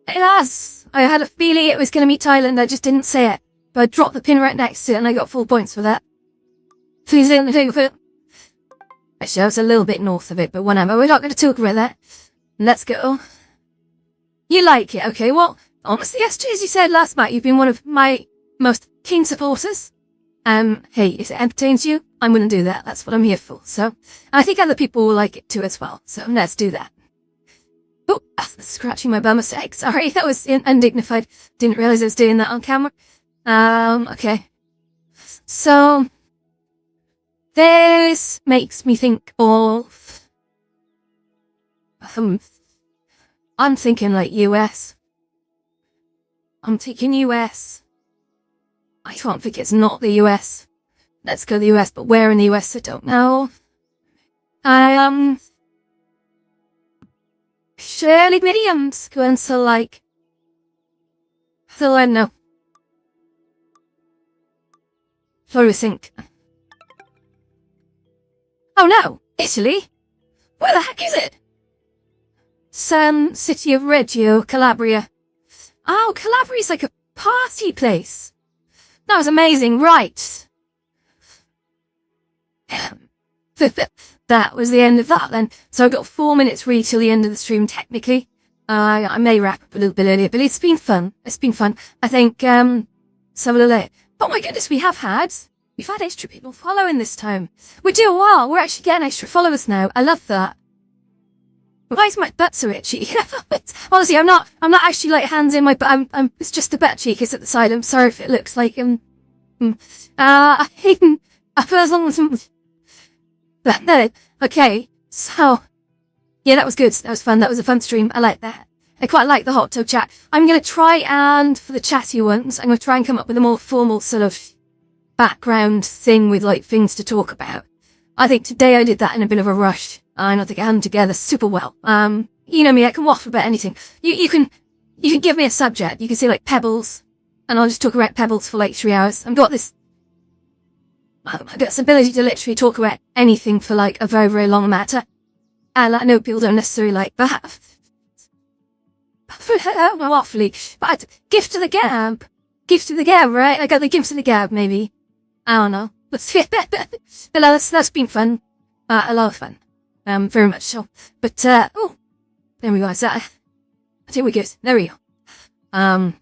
[SPEAKER 1] It has! I had a feeling it was going to be Thailand, I just didn't say it. But I dropped the pin right next to it and I got full points for that. Please don't think of it. Actually, I was a little bit north of it, but whatever, we're not going to talk about that. Let's go. You like it, okay, well, honestly, SJ, as you said last night, you've been one of my most keen supporters. Hey, if it entertains you, I'm going to do that. That's what I'm here for. So, I think other people will like it too as well. So, let's do that. Oh, scratching my bum a sec. Sorry, that was undignified. Didn't realize I was doing that on camera. Okay. So, this makes me think of, I'm thinking like US. I'm thinking US. I can't think it's not the US. Let's go to the US, but where in the US, I don't know. Shirley Williams going to like, I don't know. What do we think? Oh no, Italy? Where the heck is it? Some city of Reggio, Calabria. Oh, Calabria's like a party place. That was amazing, right. That was the end of that then. So I've got 4 minutes really till the end of the stream, technically. I may wrap up a little bit earlier, but it's been fun. It's been fun. I think, some of the late. Oh my goodness, we've had extra people following this time. We do, wow, we're actually getting extra followers now. I love that. Why is my butt so itchy? Honestly, I'm not actually like hands in my butt. It's just the butt cheek is at the side. I'm sorry if it looks like, no, okay, so, yeah, that was good. That was fun. That was a fun stream. I like that. I quite like the hot tub chat. I'm going to try and, for the chatty ones, I'm going to try and come up with a more formal sort of background thing with like things to talk about. I think today I did that in a bit of a rush. I don't think I had them together super well. You know me, I can waffle about anything. You can give me a subject. You can say like pebbles, and I'll just talk about pebbles for like 3 hours. I've got this ability to literally talk about anything for like a very, very long matter. And I know people don't necessarily like that. Waffly. But gift of the gab. gift of the gab, right? I got the gift of the gab, maybe. I don't know. But that's been fun. A lot of fun. Very much so. But, oh, there we go. I think we're good. There we go.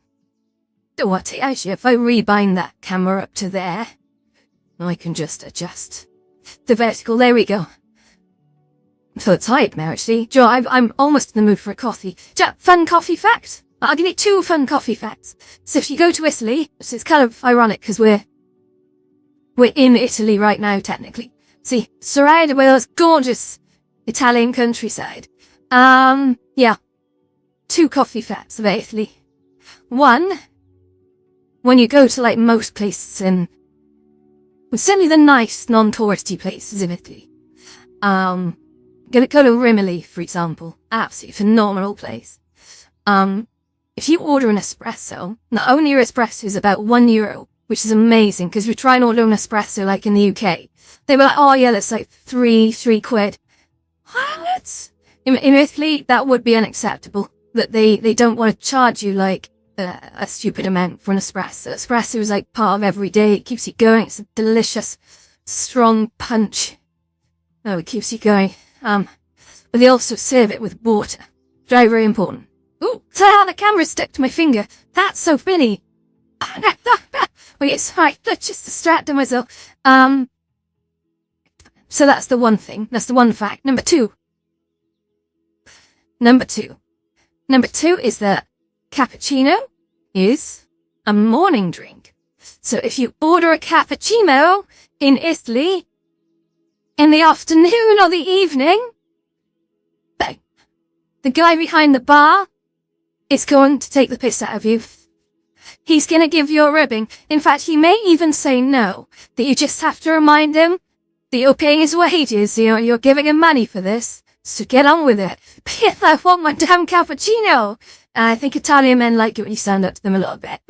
[SPEAKER 1] What, actually, if I rebind that camera up to there, I can just adjust the vertical. There we go. So it's hype now, actually. Joe, I'm almost in the mood for a coffee. Joe, fun coffee fact? I'll give you 2 fun coffee facts. So if you go to Italy, it's kind of ironic because we're in Italy right now, technically. See, surrounded by those gorgeous Italian countryside. Yeah. 2 coffee facts about Italy. 1, when you go to, like, most places certainly the nice, non-touristy places in Italy. Go to Rimini, for example. Absolutely phenomenal place. If you order an espresso, not only your espresso is about €1, which is amazing, because we try and order an espresso like in the UK. They were like, oh yeah, that's like three quid. What? In Italy, that would be unacceptable. That they don't want to charge you like a stupid amount for an espresso. Espresso is like part of every day. It keeps you going. It's a delicious, strong punch. Oh, it keeps you going. But they also serve it with water. Very, very important. Ooh, so how the camera stuck to my finger. That's so funny. Wait, it's right. Let's just distract myself. So that's the one thing. That's the one fact. Number two is that cappuccino is a morning drink. So if you order a cappuccino in Italy in the afternoon or the evening, the guy behind the bar is going to take the piss out of you. He's going to give you a ribbing. In fact, he may even say no, that you just have to remind him that you're paying his wages, you're giving him money for this, so get on with it. I want my damn cappuccino. I think Italian men like it when you stand up to them a little bit.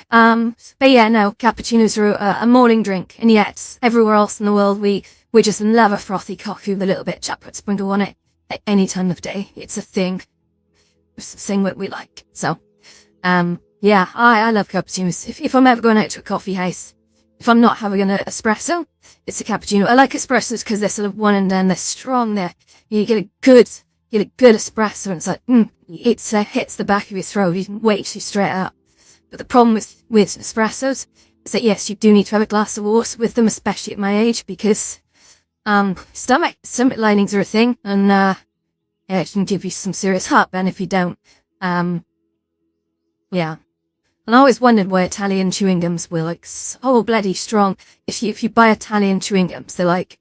[SPEAKER 1] But yeah, no, cappuccinos are a morning drink, and yet, everywhere else in the world, we just love a frothy coffee with a little bit of chocolate sprinkle on it at any time of day. It's a thing. It's a thing that we like. So, yeah, I love cappuccinos. If I'm ever going out to a coffee house, if I'm not having an espresso, it's a cappuccino. I like espressos because they're sort of one and done. They're strong. You get a good espresso, and it's like, it hits the back of your throat. It wakes you straight up. But the problem with espressos is that yes, you do need to have a glass of water with them, especially at my age, because stomach linings are a thing, and yeah, it can give you some serious heartburn if you don't. Yeah. And I always wondered why Italian chewing gums were like so bloody strong. If you buy Italian chewing gums, they're like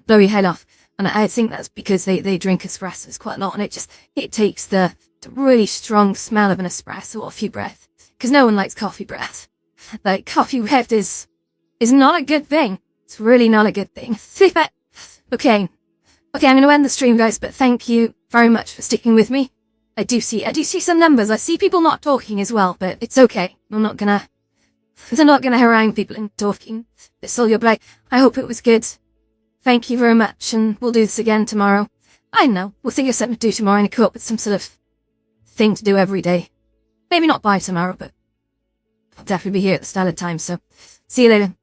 [SPEAKER 1] blow your head off. And I think that's because they drink espressos quite a lot, and it takes the really strong smell of an espresso off your breath. Because no one likes coffee breath. Like, coffee breath is not a good thing. It's really not a good thing. Okay, I'm going to end the stream, guys, but thank you very much for sticking with me. I do see some numbers. I see people not talking as well, but it's okay. I'm not gonna harangue people into talking. It's all your play. I hope it was good. Thank you very much, and we'll do this again tomorrow. I don't know. We'll think of something to do tomorrow and come up with some sort of thing to do every day. Maybe not by tomorrow, but I'll definitely be here at the standard time, so see you later.